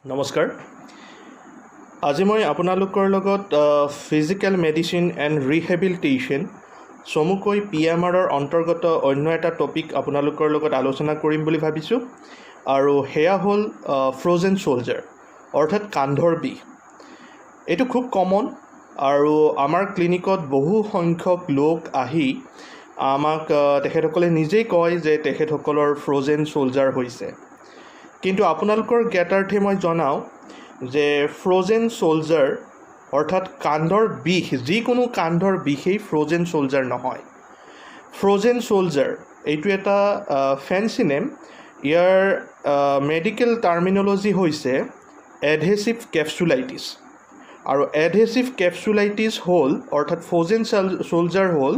নমস্কাৰ আজি মই আপোনালোকৰ লগত ফিজিক্যাল মেডিচিন এণ্ড ৰিহেবিলিটেশ্যন চমুকৈ পিএমআৰৰ অন্তৰ্গত অন্য এটা টপিক আপোনালোকৰ লগত আলোচনা কৰিম বুলি ভাবিছোঁ আৰু হেয়া হ'ল ফ্ৰজেন সোলজাৰ অৰ্থাৎ কান্ধৰ বিষ। এইটো খুব কমন আৰু আমাৰ ক্লিনিকত বহু সংখ্যক লোক আহি আমাক তেখেতসকলে নিজেই কয় যে তেখেতসকলৰ ফ্ৰজেন সোলজাৰ হৈছে। কিন্তু আপোনালোকৰ জ্ঞাতাৰ্থে মই জনাওঁ যে ফ্ৰজেন সোলজাৰ অৰ্থাৎ কান্ধৰ বিষ যিকোনো কান্ধৰ বিষেই ফ্ৰজেন সোলজাৰ নহয়। ফ্ৰজেন সোলজাৰ এইটো এটা ফেন্সি নেম। ইয়াৰ মেডিকেল টাৰ্মিনলজি হৈছে এডহেচিভ কেপচুলাইটিছ আৰু এডহেচিভ কেপচুলাইটিছ হ'ল অৰ্থাৎ ফ্ৰজেন সোলজাৰ হ'ল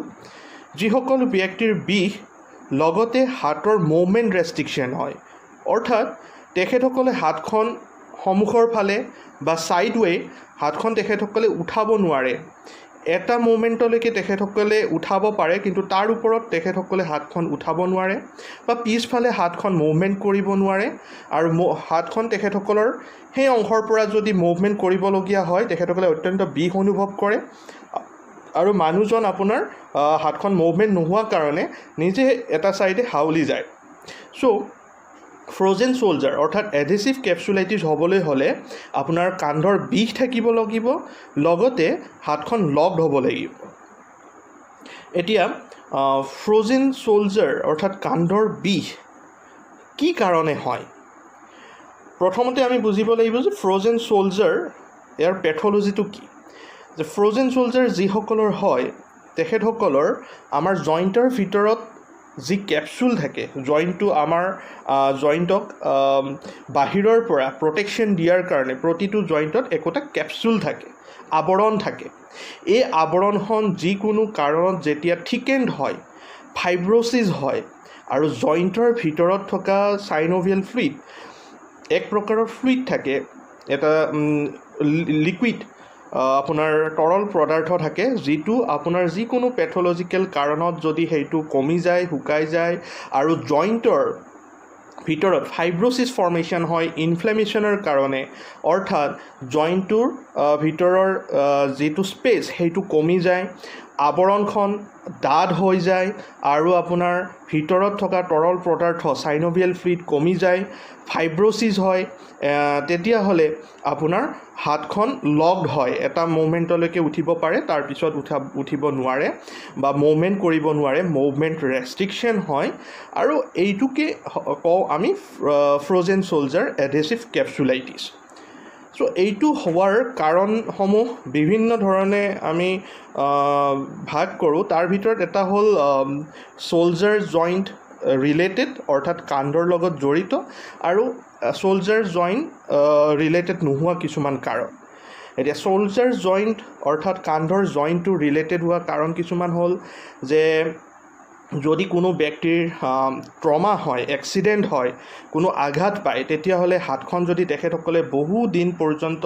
যিসকল ব্যক্তিৰ বিষ লগতে হাতৰ মুভমেণ্ট ৰেষ্ট্ৰিকশ্যন হয়, অৰ্থাৎ তেখেতসকলে হাতখন সন্মুখৰ ফালে বা ছাইডৱে হাতখন তেখেতসকলে উঠাব নোৱাৰে। এটা মুভমেণ্টলৈকে তেখেতসকলে উঠাব পাৰে কিন্তু তাৰ ওপৰত তেখেতসকলে হাতখন উঠাব নোৱাৰে বা পিছফালে হাতখন মুভমেণ্ট কৰিব নোৱাৰে আৰু হাতখন তেখেতসকলৰ সেই অংশৰ পৰা যদি মুভমেণ্ট কৰিবলগীয়া হয় তেখেতসকলে অত্যন্ত বিষ অনুভৱ কৰে আৰু মানুহজন আপোনাৰ হাতখন মুভমেণ্ট নোহোৱাৰ কাৰণে নিজে এটা ছাইডে হাউলি যায়। চ' ফ্ৰজেন সোলজাৰ অৰ্থাৎ এডহেচিভ কেপচুলাইটিছ হ'বলৈ হ'লে আপোনাৰ কান্ধৰ বিষ থাকিব লাগিব, লগতে হাতখন লকড হ'ব লাগিব। এতিয়া ফ্ৰজেন সোলজাৰ অৰ্থাৎ কান্ধৰ বিষ কি কাৰণে হয়? প্ৰথমতে আমি বুজিব লাগিব যে ফ্ৰজেন সোলজাৰ ইয়াৰ পেথলজিটো কি। যে ফ্ৰজেন সোলজাৰ যিসকলৰ হয় তেখেতসকলৰ আমাৰ জইণ্টৰ ভিতৰত যি কেপচুল থাকে, জইণ্টটো আমাৰ জইণ্টক বাহিৰৰ পৰা প্ৰটেকশ্যন দিয়াৰ কাৰণে প্ৰতিটো জইণ্টত একোটা কেপচুল থাকে, আৱৰণ থাকে। এই আৱৰণখন যিকোনো কাৰণত যেতিয়া থিকেণ্ড হয়, ফাইব্ৰ'চিছ হয় আৰু জইণ্টৰ ভিতৰত থকা চাইনোভিয়েল ফ্লুইড এক প্ৰকাৰৰ ফ্লুইড থাকে, এটা লিকুইড আপোনাৰ তৰল পদাৰ্থ থাকে, যিটো আপোনাৰ যিকোনো পেথলজিকেল কাৰণত যদি সেইটো কমি যায়, শুকাই যায় আৰু জইণ্টৰ ভিতৰত ফাইব্ৰ'চিছ ফৰ্মেশ্যন হয় ইনফ্লেমেশ্যনৰ কাৰণে, অৰ্থাৎ জইণ্টটোৰ ভিতৰৰ যিটো স্পেচ সেইটো কমি যায়, আৱৰণখন ডাঠ হৈ যায় আৰু আপোনাৰ ভিতৰত থকা তৰল পদাৰ্থ চাইনোভিয়েল ফ্লুইড কমি যায়, ফাইব্ৰ'চিছ হয়, তেতিয়াহ'লে আপোনাৰ হাতখন লকড হয়, এটা মুভমেণ্টলৈকে উঠিব পাৰে, তাৰপিছত উঠিব নোৱাৰে বা মুভমেণ্ট কৰিব নোৱাৰে, মুভমেণ্ট ৰেষ্ট্ৰিকশ্যন হয় আৰু এইটোকে কওঁ আমি ফ্ৰজেন সোলজাৰ এডহেচিভ কেপচুলাইটিছ। চ' এইটো হোৱাৰ কাৰণসমূহ বিভিন্ন ধৰণে আমি ভাগ কৰোঁ। তাৰ ভিতৰত এটা হ'ল সোলজাৰ জইণ্ট ৰিলেটেড অৰ্থাৎ কান্ধৰ লগত জড়িত আৰু সোলজাৰ জইণ্ট ৰিলেটেড নোহোৱা কিছুমান কাৰণ। এতিয়া সোলজাৰ জইণ্ট অৰ্থাৎ কান্ধৰ জইণ্টটো ৰিলেটেড হোৱা কাৰণ কিছুমান হ'ল যে যদি কোনো ব্যক্তিৰ ট্ৰমা হয়, এক্সিডেণ্ট হয়, কোনো আঘাত পায়, তেতিয়াহ'লে হাতখন যদি তেখেতসকলে বহু দিন পৰ্যন্ত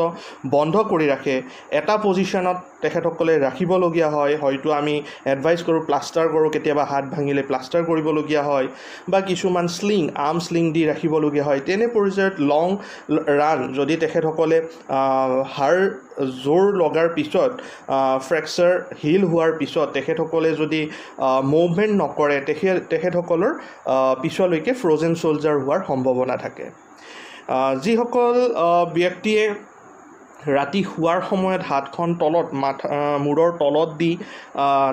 বন্ধ কৰি ৰাখে, এটা পজিশ্যনত তেখেতসকলে ৰাখিবলগীয়া হয়, হয়তো আমি এডভাইচ কৰোঁ প্লাষ্টাৰ কৰোঁ, কেতিয়াবা হাত ভাঙিলে প্লাষ্টাৰ কৰিবলগীয়া হয় বা কিছুমান আৰ্ম স্লিং দি ৰাখিবলগীয়া হয়। তেনে পৰ্যায়ত লং ৰান যদি তেখেতসকলে হাড় জোৰ লগাৰ পিছত ফ্ৰেকচাৰ হিল হোৱাৰ পিছত তেখেতসকলে যদি মুভমেণ্ট নকৰে, তেখেতসকলৰ পিছলৈকে ফ্ৰজেন সোলজাৰ হোৱাৰ সম্ভাৱনা থাকে। যিসকল ব্যক্তিয়ে ৰাতি শোৱাৰ সময়ত হাতখন তলত মূৰৰ তলত দি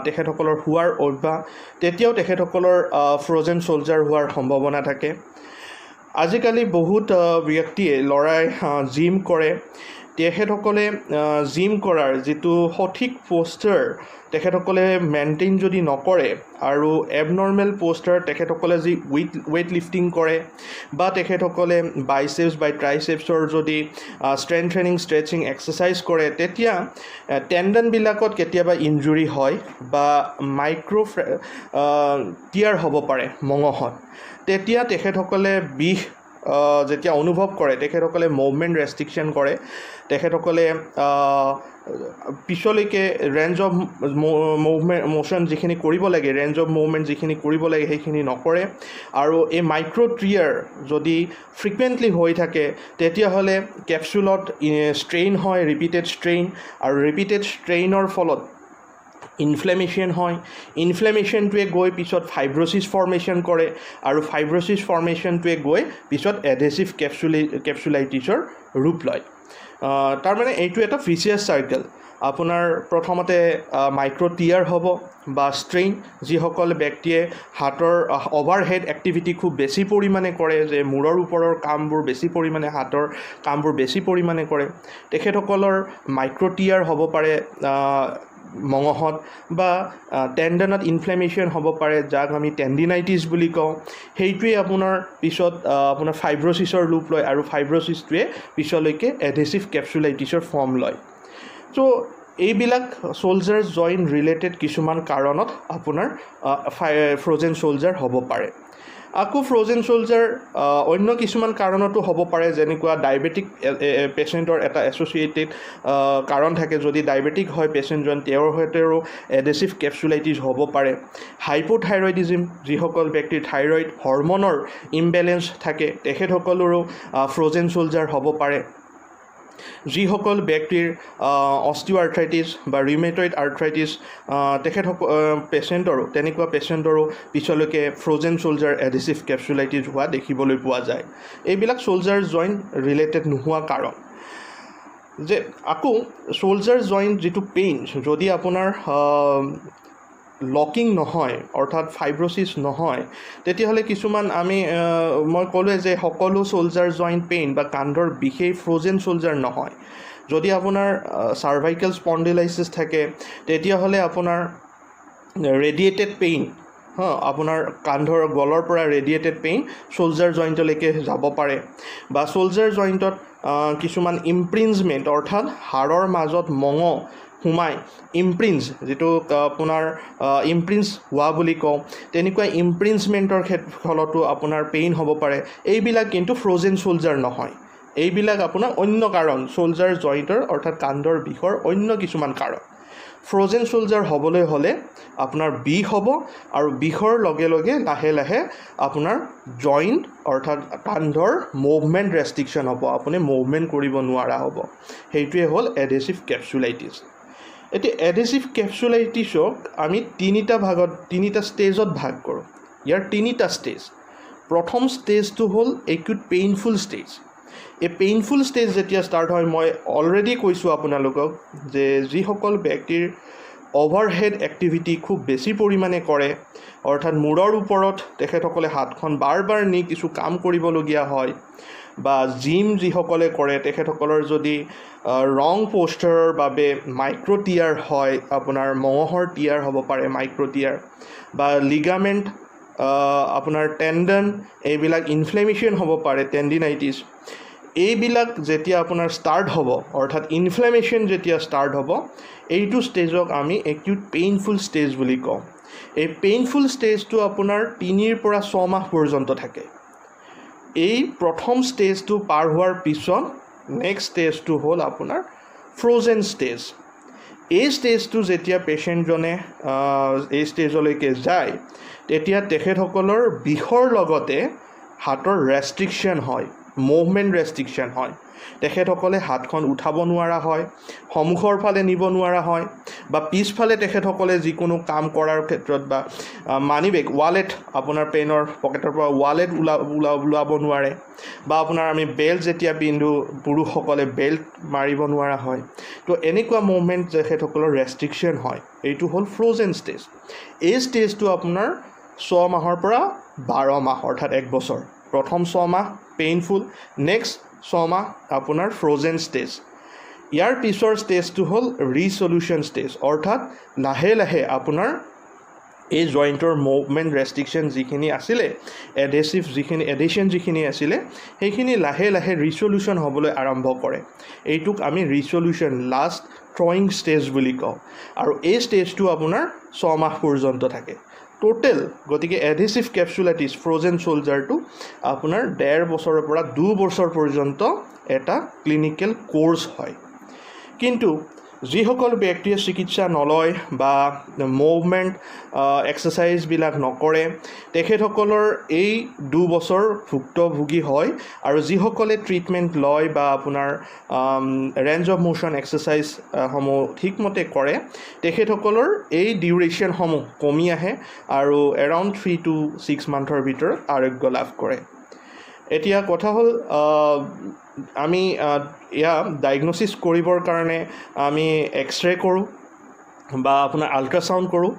তেখেতসকলৰ শোৱাৰ অভ্যাস, তেতিয়াও তেখেতসকলৰ ফ্ৰজেন সোলজাৰ হোৱাৰ সম্ভাৱনা থাকে। আজিকালি বহুত ব্যক্তিয়ে ল'ৰাই জিম কৰে, তেখেতসকলে জিম কৰাৰ যিটো সঠিক প'ষ্টাৰ তেখেতসকলে মেইনটেইন যদি নকৰে আৰু এবনৰ্মেল প'ষ্টাৰ তেখেতসকলে যি ৱেইট লিফটিং কৰে বা তেখেতসকলে বাইচেপছ বা ট্ৰাইচেপছৰ যদি ষ্ট্ৰেচিং এক্সাৰচাইজ কৰে, তেতিয়া টেণ্ডনবিলাকত কেতিয়াবা ইনজুৰি হয় বা টিয়াৰ হ'ব পাৰে মঙহত। তেতিয়া তেখেতসকলে বিষ যেতিয়া অনুভৱ কৰে তেখেতসকলে মুভমেণ্ট ৰেষ্ট্ৰিকশ্যন কৰে তেখেতসকলে পিছলৈকে ৰেঞ্জ অফ মোশ্যন যিখিনি কৰিব লাগে ৰেঞ্জ অফ মুভমেণ্ট যিখিনি কৰিব লাগে সেইখিনি নকৰে আৰু এই মাইক্ৰ' টিয়াৰ যদি ফ্ৰিকুৱেণ্টলি হৈ থাকে তেতিয়াহ'লে কেপচুলত ষ্ট্ৰেইন হয় ৰিপিটেড ষ্ট্ৰেইন আৰু ৰিপিটেড ষ্ট্ৰেইনৰ ফলত ইনফ্লেমেশ্যন হয় ইনফ্লেমেশ্যনটোৱে গৈ পিছত ফাইব্ৰ'চিছ ফৰ্মেশ্যন কৰে আৰু ফাইব্ৰ'চিছ ফৰ্মেশ্যনটোৱে গৈ পিছত এডহেচিভ কেপচুলাইটিছৰ ৰূপ লয় তাৰমানে এইটো এটা ভিচিয়াছ চাৰ্কেল আপোনাৰ প্ৰথমতে মাইক্ৰ' টিয়াৰ হ'ব বা ষ্ট্ৰেইন যিসকল ব্যক্তিয়ে হাতৰ অভাৰহেড এক্টিভিটি খুব বেছি পৰিমাণে কৰে যে মূৰৰ ওপৰৰ কামবোৰ বেছি পৰিমাণে হাতৰ কামবোৰ বেছি পৰিমাণে কৰে তেখেতসকলৰ মাইক্ৰ' টিয়াৰ হ'ব পাৰে মঙহত বা টেণ্ডনত ইনফ্লেমেশ্যন হ'ব পাৰে যাক আমি টেণ্ডিনাইটিছ বুলি কওঁ সেইটোৱে আপোনাৰ পিছত আপোনাৰ ফাইব্ৰ'চিছৰ ৰূপ লয় আৰু ফাইব্ৰ'চিছটোৱে পিছলৈকে এডহেচিভ কেপচুলাইটিছৰ ফৰ্ম লয় চ' এইবিলাক চ'লজাৰ জইণ্ট ৰিলেটেড কিছুমান কাৰণত আপোনাৰ ফ্ৰ'জেন চ'লজাৰ হ'ব পাৰে আকৌ ফ্ৰ'জেন চ'লজাৰ অন্য কিছুমান কাৰণতো হ'ব পাৰে যেনেকুৱা ডায়েবেটিক পেচেণ্টৰ এটা এছ'চিয়েটেড কাৰণ থাকে যদি ডায়েবেটিক হয় পেচেণ্টজন তেওঁৰ সৈতেও এডহেচিভ কেপচুলাইটিছ হ'ব পাৰে হাইপ'থাইৰয়ডিজিম যিসকল ব্যক্তিৰ থাইৰয়ড হৰম'নৰ ইমবেলেঞ্চ থাকে তেখেতসকলৰো ফ্ৰ'জেন চ'লজাৰ হ'ব পাৰে যিসকল ব্যক্তিৰ অষ্টিঅ'আৰ্থ্ৰাইটিছ বা ৰিউমেটইড আৰ্থ্ৰাইটিছ পেচেণ্টৰো তেনেকুৱা পেচেণ্টৰো পিছলৈকে ফ্ৰ'জেন চ'লজাৰ এডহেচিভ কেপচুলাইটিছ হোৱা দেখিবলৈ পোৱা যায় এইবিলাক চ'লজাৰ জইণ্ট ৰিলেটেড নোহোৱা কাৰণ যে আকৌ চ'লজাৰ জইণ্ট যিটো পেইন যদি আপোনাৰ লকিং নহয় অৰ্থাৎ ফাইব্ৰ'চিছ নহয় তেতিয়াহ'লে কিছুমান মই ক'লোৱে যে সকলো চ'লজাৰ জইণ্ট পেইন বা কান্ধৰ বিশেষ ফ্ৰ'জেন চ'লজাৰ নহয় যদি আপোনাৰ চাৰ্ভাইকেল স্পণ্ডিলাইচিছ থাকে তেতিয়াহ'লে আপোনাৰ ৰেডিয়েটেড পেইন আপোনাৰ কান্ধৰ গলৰ পৰা ৰেডিয়েটেড পেইন চ'লজাৰ জইণ্টলৈকে যাব পাৰে বা চ'লজাৰ জইণ্টত কিছুমান ইমপ্ৰিঞ্চমেণ্ট অৰ্থাৎ হাড়ৰ মাজত মঙহ সোমাই ইমপ্ৰিঞ্চ যিটো আপোনাৰ ইমপ্ৰিঞ্চ হোৱা বুলি কওঁ তেনেকুৱা ইমপ্ৰিঞ্চমেণ্টৰ ফলতো আপোনাৰ পেইন হ'ব পাৰে এইবিলাক কিন্তু ফ্ৰ'জেন চ'লজাৰ নহয় এইবিলাক আপোনাৰ অন্য কাৰণ চ'লজাৰ জইণ্টৰ অৰ্থাৎ কান্ধৰ বিষৰ অন্য কিছুমান কাৰণ ফ্ৰ'জেন চ'লজাৰ হ'বলৈ হ'লে আপোনাৰ বিষ হ'ব আৰু বিষৰ লগে লগে লাহে লাহে আপোনাৰ জইণ্ট অৰ্থাৎ কান্ধৰ মুভমেণ্ট ৰেষ্ট্ৰিকশ্যন হ'ব আপুনি মুভমেণ্ট কৰিব নোৱাৰা হ'ব সেইটোৱে হ'ল এডহেচিভ কেপচুলাইটিছ এতিয়া এডহেচিভ কেপচুলাইটিছক আমি তিনিটা ষ্টেজত ভাগ কৰোঁ ইয়াৰ তিনিটা ষ্টেজ প্ৰথম ষ্টেজটো হ'ল একিউট পেইনফুল ষ্টেজ এই পেইনফুল ষ্টেজ যেতিয়া ষ্টাৰ্ট হয় মই অলৰেডি কৈছোঁ আপোনালোকক যে যিসকল ব্যক্তিৰ অভাৰহেড এক্টিভিটি খুব বেছি পৰিমাণে কৰে অৰ্থাৎ মূৰৰ ওপৰত তেখেতসকলে হাতখন বাৰ বাৰ নি কিছু কাম কৰিবলগীয়া হয় বা জিম যিসকলে কৰে তেখেতসকলৰ যদি ৰং প'ষ্টাৰৰ বাবে মাইক্ৰ' টিয়াৰ হয় আপোনাৰ মঙহৰ টিয়াৰ হ'ব পাৰে মাইক্ৰ' টিয়াৰ বা লিগামেণ্ট আপোনাৰ টেণ্ডন এইবিলাক ইনফ্লেমেশ্যন হ'ব পাৰে টেণ্ডিনাইটিছ এইবিলাক যেতিয়া আপোনাৰ ষ্টাৰ্ট হ'ব অৰ্থাৎ ইনফ্লেমেশ্যন যেতিয়া ষ্টাৰ্ট হ'ব এইটো ষ্টেজক আমি একিউট পেইনফুল ষ্টেজ বুলি কওঁ এই পেইনফুল ষ্টেজটো আপোনাৰ 3 পৰা 6 মাহ পৰ্যন্ত থাকে এই প্ৰথম ষ্টেজটো পাৰ হোৱাৰ পিছত নেক্সট ষ্টেজটো হ'ল আপোনাৰ ফ্ৰ'জেন ষ্টেজ এই ষ্টেজটো যেতিয়া পেচেণ্টজনে এই ষ্টেজলৈকে যায় তেতিয়া তেখেতসকলৰ বিষৰ লগতে হাতৰ ৰেষ্ট্ৰিকশ্যন হয় মুভমেণ্ট ৰেষ্ট্ৰিকশ্যন হয় তেখেতসকলে হাতখন উঠাব নোৱাৰা হয় সন্মুখৰ ফালে নিব নোৱাৰা হয় বা পিছফালে তেখেতসকলে যিকোনো কাম কৰাৰ ক্ষেত্ৰত বা মানি বেগ ৱালেট আপোনাৰ পেনৰ পকেটৰ পৰা ৱালেট ওলাব নোৱাৰে বা আপোনাৰ আমি বেল্ট যেতিয়া পিন্ধো পুৰুষসকলে বেল্ট মাৰিব নোৱাৰা হয় তো এনেকুৱা মুভমেণ্ট তেখেতসকলৰ ৰেষ্ট্ৰিকশ্যন হয় এইটো হ'ল ফ্ৰ'জেন ষ্টেজ এই ষ্টেজটো আপোনাৰ 6 মাহৰ পৰা 12 মাহ অৰ্থাৎ 1 বছৰ প্ৰথম 6 মাহ পেইনফুল নেক্সট 6 মাহ আপোনাৰ ফ্ৰ'জেন ষ্টেজ ইয়াৰ পিছৰ ষ্টেজটো হ'ল ৰিচলিউশ্যন ষ্টেজ অৰ্থাৎ লাহে লাহে আপোনাৰ এই জইণ্টৰ মুভমেণ্ট ৰেষ্ট্ৰিকশ্যন যিখিনি আছিলে এডহেশ্যন যিখিনি আছিলে সেইখিনি লাহে লাহে ৰিচলিউশ্যন হ'বলৈ আৰম্ভ কৰে এইটোক আমি ৰিচলিউশ্যন লাষ্ট থ্ৰয়িং ষ্টেজ বুলি কওঁ আৰু এই ষ্টেজটো আপোনাৰ 6 মাহ পৰ্যন্ত থাকে টোটেল গতিকে এডহেচিভ কেপচুলাইটিছ ফ্ৰ'জেন শ্ব'ল্ডাৰটো আপোনাৰ 1.5 বছৰৰ পৰা 2 বছৰ পৰ্যন্ত এটা ক্লিনিকেল কোৰ্ছ হয় কিন্তু যিসকল ব্যক্তিয়ে চিকিৎসা নলয় বা মুভমেণ্ট এক্সাৰচাইজবিলাক নকৰে তেখেতসকলৰ এই 2 বছৰ ভুক্তভোগী হয় আৰু যিসকলে ট্ৰিটমেণ্ট লয় বা আপোনাৰ ৰেঞ্জ অফ মোশ্যন এক্সাৰচাইজসমূহ ঠিকমতে কৰে তেখেতসকলৰ এই ডিউৰেশ্যনসমূহ কমি আহে আৰু এৰাউণ্ড 3 to 6 মান্থৰ ভিতৰত আৰোগ্য লাভ কৰে এতিয়া কথা হ'ল আমি ইয়া ডায়াগন'চিছ কৰিবৰ কাৰণে আমি এক্সৰে কৰোঁ বা আপোনাৰ আল্ট্ৰাছাউণ্ড কৰোঁ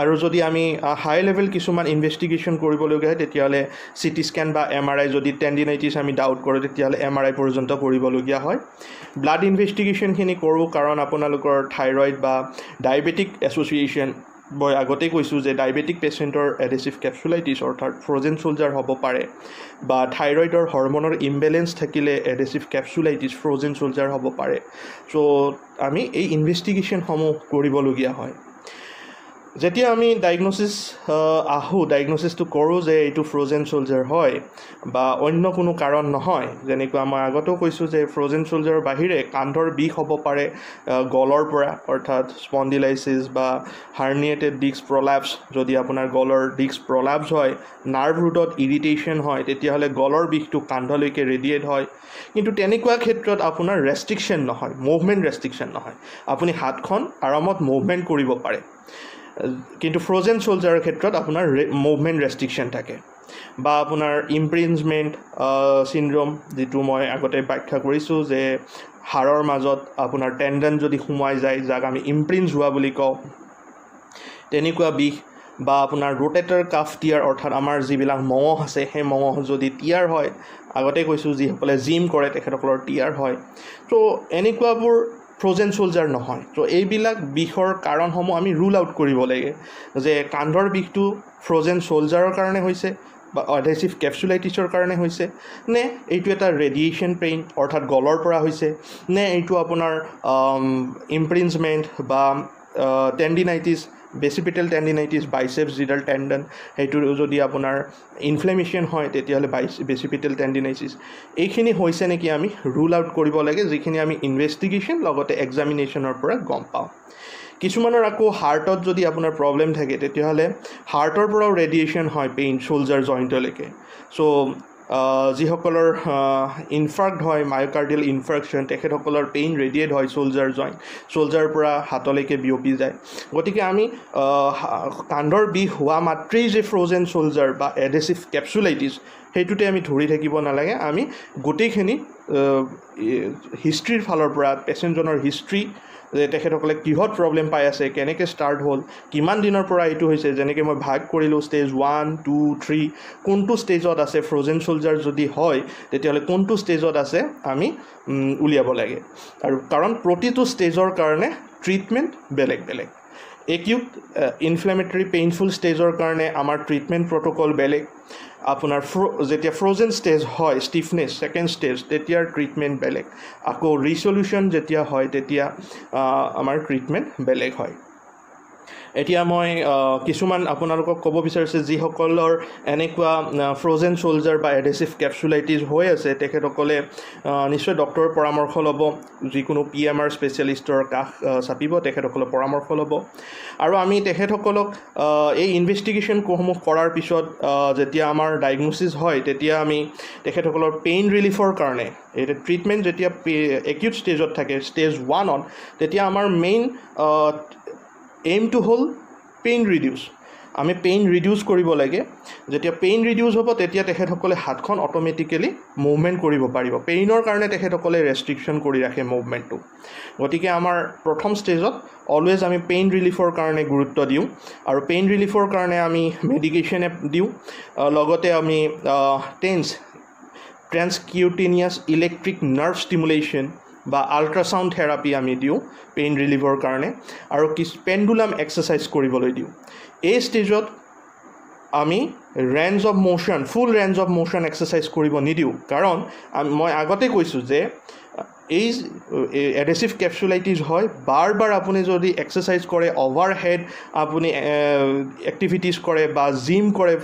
আৰু যদি আমি হাই লেভেল কিছুমান ইনভেষ্টিগেশ্যন কৰিবলগীয়া হয় তেতিয়াহ'লে চিটি স্কেন বা MRI যদি টেণ্ডিনাইটিছ আমি ডাউট কৰোঁ তেতিয়াহ'লে MRI পৰ্যন্ত কৰিবলগীয়া হয় ব্লাড ইনভেষ্টিগেশ্যনখিনি কৰোঁ কাৰণ আপোনালোকৰ থাইৰইড বা ডায়েবেটিক এছ'চিয়েশ্যন মই আগতেই কৈছোঁ যে ডায়েবেটিক পেচেণ্টৰ এডহেচিভ কেপচুলাইটিছ অৰ্থাৎ ফ্ৰ'জেন শ্ব'ল্ডাৰ হ'ব পাৰে বা থাইৰইডৰ হৰম'নৰ ইমবেলেঞ্চ থাকিলে এডহেচিভ কেপচুলাইটিছ ফ্ৰ'জেন শ্ব'ল্ডাৰ হ'ব পাৰে চ' আমি এই ইনভেষ্টিগেশ্যনসমূহ কৰিবলগীয়া হয় যেতিয়া আমি ডায়াগন'চিছটো কৰোঁ যে এইটো ফ্ৰ'জেন শ্ব'ল্ডাৰ হয় বা অন্য কোনো কাৰণ নহয় যেনেকুৱা মই আগতেও কৈছোঁ যে ফ্ৰ'জেন শ্ব'ল্ডাৰৰ বাহিৰে কান্ধৰ বিষ হ'ব পাৰে গলৰ পৰা অৰ্থাৎ স্পণ্ডিলাইচিছ বা হাৰ্নিয়েটেড ডিস্ক প্ৰলাপছ যদি আপোনাৰ গলৰ ডিস্ক প্ৰলাপছ হয় নাৰ্ভ ৰুটত ইৰিটেশ্যন হয় তেতিয়াহ'লে গলৰ বিষটো কান্ধলৈকে ৰেডিয়েট হয় কিন্তু তেনেকুৱা ক্ষেত্ৰত আপোনাৰ ৰেষ্ট্ৰিকশ্যন নহয় মুভমেণ্ট ৰেষ্ট্ৰিকশ্যন নহয় আপুনি হাতখন আৰামত মুভমেণ্ট কৰিব পাৰে কিন্তু ফ্ৰ'জেন শ্ব'ল্ডাৰৰ ক্ষেত্ৰত আপোনাৰ মুভমেণ্ট ৰেষ্ট্ৰিকশ্যন থাকে বা আপোনাৰ ইমপ্ৰিঞ্জমেণ্ট চিণ্ড্ৰম যিটো মই আগতে ব্যাখ্যা কৰিছোঁ যে হাড়ৰ মাজত আপোনাৰ টেণ্ডন যদি সোমাই যায় যাক আমি ইমপ্ৰিঞ্জ হোৱা বুলি কওঁ তেনেকুৱা বিষ বা আপোনাৰ ৰোটেটৰ কাফ টিয়াৰ অৰ্থাৎ আমাৰ যিবিলাক মঙহ আছে সেই মঙহ যদি টিয়াৰ হয় আগতে কৈছোঁ যিসকলে জিম কৰে তেখেতসকলৰ টিয়াৰ হয় তো এনেকুৱাবোৰ ফ্ৰ'জেন শ্ব'ল্ডাৰ নহয় তো এইবিলাক বিষৰ কাৰণসমূহ আমি ৰুল আউট কৰিব লাগে যে কান্ধৰ বিষটো ফ্ৰ'জেন শ্ব'ল্ডাৰৰ কাৰণে হৈছে বা এডহেচিভ কেপচুলাইটিছৰ কাৰণে হৈছে নে এইটো এটা ৰেডিয়েশ্যন পেইন অৰ্থাৎ গলৰ পৰা হৈছে নে এইটো আপোনাৰ ইমপ্ৰিঞ্জমেণ্ট বা টেণ্ডিনাইটিছ বেচিপিটেল টেণ্ডিনাইটিছ বাইচেপছ যিডাল টেণ্ডন সেইটো যদি আপোনাৰ ইনফ্লেমেশ্যন হয় তেতিয়াহ'লে বেচিপিটেল টেণ্ডিনাইটিছ এইখিনি হৈছে নেকি আমি ৰুল আউট কৰিব লাগে যিখিনি আমি ইনভেষ্টিগেশ্যন লগতে এক্সামিনেশ্যনৰ পৰা গম পাওঁ কিছুমানৰ আকৌ হাৰ্টত যদি আপোনাৰ প্ৰব্লেম থাকে তেতিয়াহ'লে হাৰ্টৰ পৰাও ৰেডিয়েশ্যন হয় পেইন শ্ব'ল্ডাৰ জইণ্টলৈকে চ' যিসকলৰ ইনফাৰ্ক্ট হয় মায়োকাৰ্ডিয়েল ইনফাৰ্কশ্যন তেখেতসকলৰ পেইন ৰেডিয়েট হয় শ্ব'ল্ডাৰৰ পৰা হাতলৈকে বিয়পি যায় গতিকে আমি কান্ধৰ বিষ হোৱা মাত্ৰেই যে ফ্ৰ'জেন শ্ব'ল্ডাৰ বা এডহেচিভ কেপচুলাইটিছ সেইটোতে আমি ধৰি থাকিব নালাগে আমি গোটেইখিনি হিষ্ট্ৰীৰ ফালৰ পৰা পেচেণ্টজনৰ হিষ্ট্ৰী যে তেখেতসকলে কিহত প্ৰব্লেম পাই আছে কেনেকৈ ষ্টাৰ্ট হ'ল কিমান দিনৰ পৰা এইটো হৈছে যেনেকৈ মই ভাগ কৰিলোঁ ষ্টেজ 1, 2, 3 কোনটো ষ্টেজত আছে ফ্ৰ'জেন শ্ব'ল্ডাৰ যদি হয় তেতিয়াহ'লে কোনটো ষ্টেজত আছে আমি উলিয়াব লাগে আৰু কাৰণ প্ৰতিটো ষ্টেজৰ কাৰণে ট্ৰিটমেণ্ট বেলেগ বেলেগ একিউট ইনফ্লেমেটৰী পেইনফুল ষ্টেজৰ কাৰণে আমাৰ ট্ৰিটমেণ্ট প্ৰট'কল বেলেগ আপোনাৰ যেতিয়া ফ্ৰ'জেন ষ্টেজ হয় ষ্টিফনেছ ছেকেণ্ড ষ্টেজ তেতিয়াৰ ট্ৰিটমেণ্ট বেলেগ আকৌ ৰিচলিউশ্যন যেতিয়া হয় তেতিয়া আমাৰ ট্ৰিটমেণ্ট বেলেগ হয় এতিয়া মই কিছুমান আপোনালোকক ক'ব বিচাৰিছে যিসকলৰ এনেকুৱা ফ্ৰ'জেন শ্ব'ল্ডাৰ বা এডহেচিভ কেপচুলাইটিছ হৈ আছে তেখেতসকলে নিশ্চয় ডক্টৰৰ পৰামৰ্শ ল'ব যিকোনো PMR স্পেচিয়েলিষ্টৰ কাষ চাপিব তেখেতসকলৰ পৰামৰ্শ ল'ব আৰু আমি তেখেতসকলক এই ইনভেষ্টিগেশ্যনসমূহ কৰাৰ পিছত যেতিয়া আমাৰ ডায়েগন'চিছ হয় তেতিয়া আমি তেখেতসকলৰ পেইন ৰিলিফৰ কাৰণে এই ট্ৰিটমেণ্ট যেতিয়া একিউট ষ্টেজত থাকে ষ্টেজ 1ত তেতিয়া আমাৰ মেইন এইমটো হ'ল পেইন ৰিডিউচ আমি পেইন ৰিডিউচ কৰিব লাগে যেতিয়া পেইন ৰিডিউচ হ'ব তেতিয়া তেখেতসকলে হাতখন অট'মেটিকেলি মুভমেণ্ট কৰিব পাৰিব পেইনৰ কাৰণে তেখেতসকলে ৰেষ্ট্ৰিকশ্যন কৰি ৰাখে মুভমেণ্টটো গতিকে আমাৰ প্ৰথম ষ্টেজত অলৱেজ আমি পেইন ৰিলিফৰ কাৰণে গুৰুত্ব দিওঁ আৰু পেইন ৰিলিফৰ কাৰণে আমি মেডিকেশ্যন দিওঁ লগতে আমি ট্ৰেন্সকিউটেনিয়াছ ইলেক্ট্ৰিক নাৰ্ভ ষ্টিমুলেশ্যন বা আল্ট্ৰাছাউণ্ড থেৰাপি আমি দিওঁ পেইন ৰিলিভৰ কাৰণে আৰু পেণ্ডুলাম এক্সাৰচাইজ কৰিবলৈ দিওঁ এই ষ্টেজত আমি ফুল ৰেঞ্জ অফ মোশ্যন এক্সাৰচাইজ কৰিব নিদিওঁ কাৰণ মই আগতে কৈছোঁ যে এই এডহেচিভ কেপচুলাইটিছ হয় বাৰ বাৰ আপুনি যদি এক্সাৰচাইজ কৰে অভাৰহেড আপুনি এক্টিভিটিছ কৰে বা জিম কৰে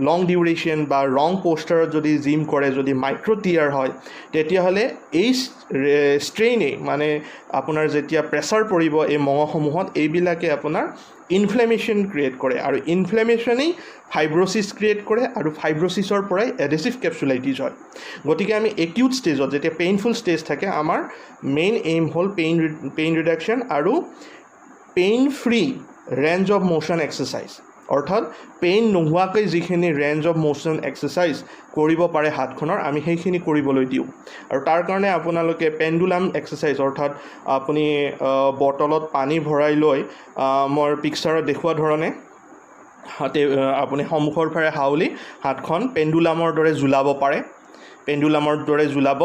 লং ডিউৰেশ্যন বা ৰং প'ষ্টাৰত যদি জিম কৰে যদি মাইক্ৰ' টিয়াৰ হয় তেতিয়াহ'লে এই ষ্ট্ৰেইনে মানে আপোনাৰ যেতিয়া প্ৰেছাৰ পৰিব এই মঙহসমূহত এইবিলাকে আপোনাৰ ইনফ্লেমেশ্যন ক্ৰিয়েট কৰে আৰু ইনফ্লেমেশ্যনেই ফাইব্ৰ'চিছ ক্ৰিয়েট কৰে আৰু ফাইব্ৰ'চিছৰ পৰাই এডহেচিভ কেপচুলাইটিছ হয় গতিকে আমি একিউট ষ্টেজত যেতিয়া পেইনফুল ষ্টেজ থাকে আমাৰ মেইন এইম হ'ল পেইন ৰিডাকশ্যন আৰু pain free range of motion exercise অৰ্থাৎ পেইন নোহোৱাকৈ যিখিনি ৰেঞ্জ অফ মোশ্যন এক্সাৰচাইজ কৰিব পাৰে হাতখনৰ আমি সেইখিনি কৰিবলৈ দিওঁ আৰু তাৰ কাৰণে আপোনালোকে পেণ্ডুলাম এক্সাৰচাইজ অৰ্থাৎ আপুনি বটলত পানী ভৰাই লৈ মই পিকচাৰত দেখুওৱা ধৰণে হাতে আপুনি সন্মুখৰ ফালে হাউলি হাতখন পেণ্ডুলামৰ দৰে জোলাব পাৰে পেণ্ডুলামৰ দৰে জোলাব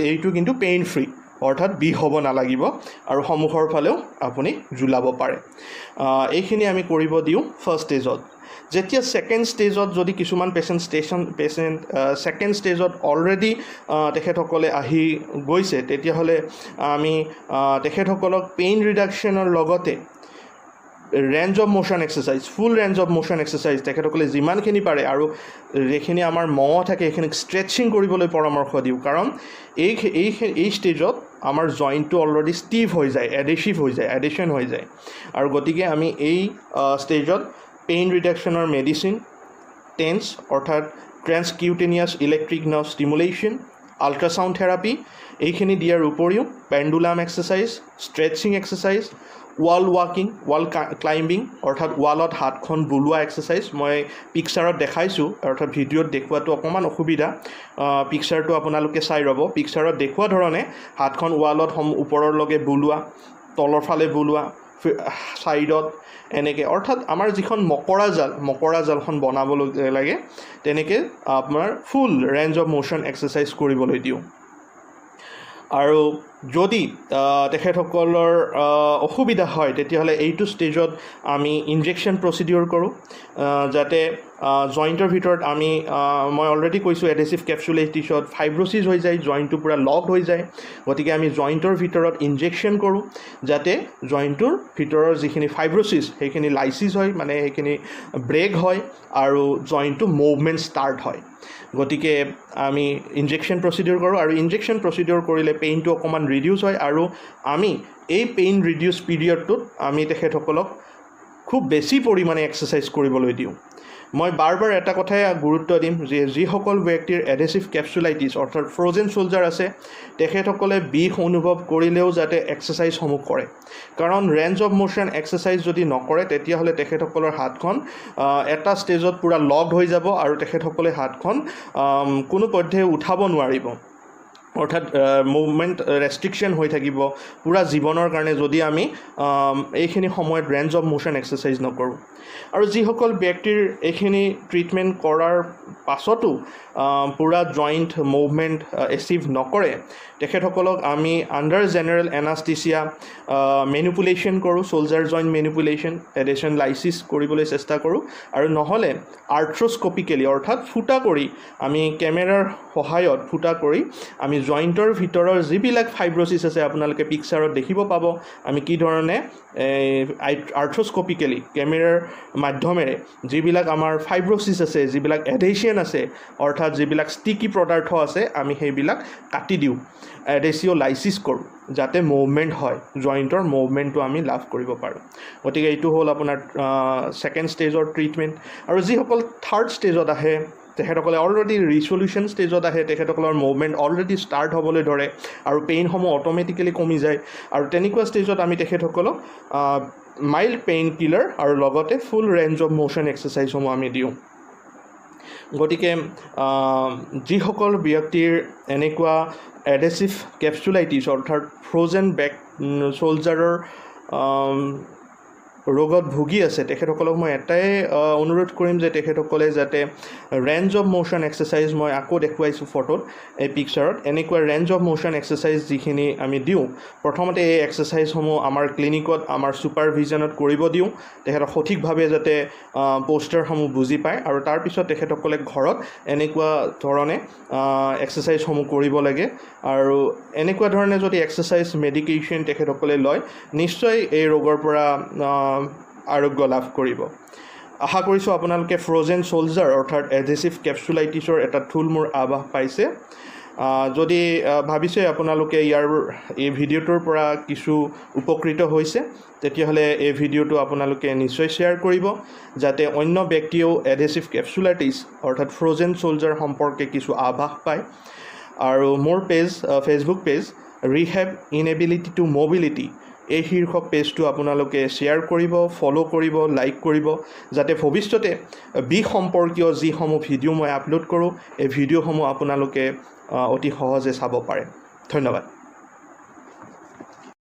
এইটো কিন্তু পেইন ফ্ৰী অৰ্থাৎ বিষ হ'ব নালাগিব আৰু সন্মুখৰ ফালেও আপুনি জোলাব পাৰে এইখিনি আমি কৰিব দিওঁ ফাৰ্ষ্ট ষ্টেজত যেতিয়া ছেকেণ্ড ষ্টেজত যদি কিছুমান পেচেণ্ট ছেকেণ্ড ষ্টেজত অলৰেডি তেখেতসকলে আহি গৈছে তেতিয়াহ'লে আমি তেখেতসকলক পেইন ৰিডাকশ্যনৰ লগতে range of motion exercise full range of motion exercise তেখেতসকলে যিমানখিনি পাৰে আৰু যিখিনি আমাৰ মঙহ থাকে সেইখিনিক ষ্ট্ৰেচিং কৰিবলৈ পৰামৰ্শ দিওঁ কাৰণ এই ষ্টেজত আমাৰ জইণ্টটো অলৰেডি ষ্টিফ হৈ যায় এডেশ্যন হৈ যায় আৰু গতিকে আমি এই ষ্টেজত পেইন ৰিডাকশ্যনৰ মেডিচিন টেন্স অৰ্থাৎ transcutaneous electric nerve stimulation ultrasound therapy এইখিনি দিয়াৰ উপৰিও pendulum exercise stretching exercise wall ৱাকিং ৱাল ক্লাইম্বিং অৰ্থাৎ ৱালত হাতখন বুলোৱা এক্সাৰচাইজ মই পিকচাৰত দেখাইছোঁ অৰ্থাৎ ভিডিঅ'ত দেখুৱাটো অকণমান অসুবিধা পিকচাৰটো আপোনালোকে চাই ৰ'ব পিকচাৰত দেখুওৱা ধৰণে হাতখন ৱালত ওপৰলৈকে বুলোৱা তলৰ ফালে বুলোৱা ছাইডত এনেকৈ অৰ্থাৎ আমাৰ যিখন মকৰা জালখন বনাবলৈ লাগে তেনেকৈ আপোনাৰ ফুল ৰেঞ্জ অফ মোশ্যন এক্সাৰচাইজ কৰিবলৈ দিওঁ আৰু যদি তেখেতসকলৰ অসুবিধা হয় তেতিয়াহ'লে এইটো ষ্টেজত আমি ইনজেকশ্যন প্ৰচিডিউৰ কৰোঁ যাতে জইণ্টৰ ভিতৰত আমি মই অলৰেডি কৈছোঁ এডহেচিভ কেপচুলাইটিছত ফাইব্ৰ'চিছ হৈ যায় জইণ্টটো পূৰা লকড হৈ যায় গতিকে আমি জইণ্টৰ ভিতৰত ইনজেকশ্যন কৰোঁ যাতে জইণ্টটোৰ ভিতৰৰ যিখিনি ফাইব্ৰ'চিছ সেইখিনি লাইচিছ হয় মানে সেইখিনি ব্ৰেক হয় আৰু জইণ্টটো মুভমেণ্ট ষ্টাৰ্ট হয় গতিকে আমি ইনজেকশ্যন প্ৰচিডিউৰ কৰোঁ আৰু ইনজেকশ্যন প্ৰচিডিউৰ কৰিলে পেইনটো অকণমান ৰিডিউচ হয় আৰু আমি এই পেইন ৰিডিউচ পিৰিয়ডটোত আমি তেখেতসকলক খুব বেছি পৰিমাণে এক্সাৰচাইজ কৰিবলৈ দিওঁ মই বাৰ বাৰ এটা কথাই গুৰুত্ব দিম যে যিসকল ব্যক্তিৰ এডহেচিভ কেপচুলাইটিছ অৰ্থাৎ ফ্ৰ'জেন শ্ব'ল্ডাৰ আছে তেখেতসকলে বিষ অনুভৱ কৰিলেও যাতে এক্সাৰচাইজসমূহ কৰে কাৰণ ৰেঞ্জ অফ মোশ্যন এক্সাৰচাইজ যদি নকৰে তেতিয়াহ'লে তেখেতসকলৰ হাতখন এটা ষ্টেজত পূৰা লকড হৈ যাব আৰু তেখেতসকলে হাতখন কোনো পধ্যে উঠাব নোৱাৰিব অৰ্থাৎ মুভমেণ্ট ৰেষ্ট্ৰিকশ্যন হৈ থাকিব পূৰা জীৱনৰ কাৰণে যদি আমি এইখিনি সময়ত ৰেঞ্জ অফ মোশ্যন এক্সাৰচাইজ নকৰোঁ আৰু যিসকল ব্যক্তিৰ এইখিনি ট্ৰিটমেণ্ট কৰাৰ পাছতো পূৰা জইণ্ট মুভমেণ্ট এচিভ নকৰে তেখেতসকলক আমি আণ্ডাৰ জেনেৰেল এনাষ্টিচিয়া মেনিপুলেশ্যন কৰোঁ শ্ব'ল্ডাৰ জইণ্ট মেনিপুলেশ্যন এডেশ্যন লাইচিছ কৰিবলৈ চেষ্টা কৰোঁ আৰু নহ'লে আৰ্থ্ৰস্কপিকেলি অৰ্থাৎ ফুটা কৰি আমি কেমেৰাৰ সহায়ত ফুটা কৰি আমি জইণ্টৰ ভিতৰৰ যিবিলাক ফাইব্ৰ'চিছ আছে আপোনালোকে পিকচাৰত দেখিব পাব আমি কি ধৰণে আৰ্থ্ৰস্কপিকেলি কেমেৰাৰ মাধ্যমেৰে যিবিলাক আমাৰ ফাইব্ৰ'চিছ আছে যিবিলাক এডহেশ্যন আছে অৰ্থাৎ যিবিলাক ষ্টিকি পদাৰ্থ আছে আমি সেইবিলাক কাটি দিওঁ এডহেচিঅ'লাইচিছ কৰোঁ যাতে মুভমেণ্ট হয় জইণ্টৰ মুভমেণ্টটো আমি লাভ কৰিব পাৰোঁ গতিকে এইটো হ'ল আপোনাৰ ছেকেণ্ড ষ্টেজৰ ট্ৰিটমেণ্ট আৰু যিসকল থাৰ্ড ষ্টেজত আহে তেখেতসকলে অলৰেডি ৰিচলিউশ্যন ষ্টেজত আহে তেখেতসকলৰ মুভমেণ্ট অলৰেডি ষ্টাৰ্ট হ'বলৈ ধৰে আৰু পেইনসমূহ অট'মেটিকেলি কমি যায় আৰু তেনেকুৱা ষ্টেজত আমি তেখেতসকলক মাইল্ড পেইন কিলাৰ আৰু লগতে ফুল ৰেঞ্জ অফ মোশ্যন এক্সাৰচাইজসমূহ আমি দিওঁ গতিকে যিসকল ব্যক্তিৰ এনেকুৱা এডহেচিভ কেপচুলাইটিছ অৰ্থাৎ ফ্ৰ'জেন বেক শ্ব'ল্ডাৰৰ ৰোগত ভুগি আছে তেখেতসকলক মই এটাই অনুৰোধ কৰিম যে তেখেতসকলে যাতে ৰেঞ্জ অফ মোশ্যন এক্সাৰচাইজ মই আকৌ দেখুৱাইছোঁ ফটোত এই পিকচাৰত এনেকুৱা ৰেঞ্জ অফ মোশ্যন এক্সাৰচাইজ যিখিনি আমি দিওঁ প্ৰথমতে এই এক্সাৰচাইজসমূহ আমাৰ ক্লিনিকত আমাৰ ছুপাৰভিজনত কৰিব দিওঁ তেখেতক সঠিকভাৱে যাতে পোষ্টাৰসমূহ বুজি পায় আৰু তাৰপিছত তেখেতসকলে ঘৰত এনেকুৱা ধৰণে এক্সাৰচাইজসমূহ কৰিব লাগে আৰু এনেকুৱা ধৰণে যদি এক্সাৰচাইজ মেডিকেশ্যন তেখেতসকলে লয় নিশ্চয় এই ৰোগৰ পৰা আৰোগ্য লাভ কৰিব আশা কৰিছোঁ আপোনালোকে ফ্ৰ'জেন ছ'লজাৰ অৰ্থাৎ এডহেচিভ কেপচুলাইটিছৰ এটা থুলমূল আভাস পাইছে যদি ভাবিছে আপোনালোকে এই ভিডিঅ'টোৰ পৰা কিছু উপকৃত হৈছে তেতিয়াহ'লে এই ভিডিঅ'টো আপোনালোকে নিশ্চয় শ্বেয়াৰ কৰিব যাতে অন্য ব্যক্তিয়েও এডহেচিভ কেপচুলাইটিছ অৰ্থাৎ ফ্ৰ'জেন ছ'লজাৰ সম্পৰ্কে কিছু আভাস পায় আৰু মোৰ Facebook page rehab inability to mobility এই শীৰ্ষক পেজটো আপোনালোকে শ্বেয়াৰ কৰিব ফ'ল' কৰিব লাইক কৰিব যাতে ভৱিষ্যতে বিষ সম্পৰ্কীয় যিসমূহ ভিডিঅ' মই আপলোড কৰোঁ এই ভিডিঅ'সমূহ আপোনালোকে অতি সহজে চাব পাৰে ধন্যবাদ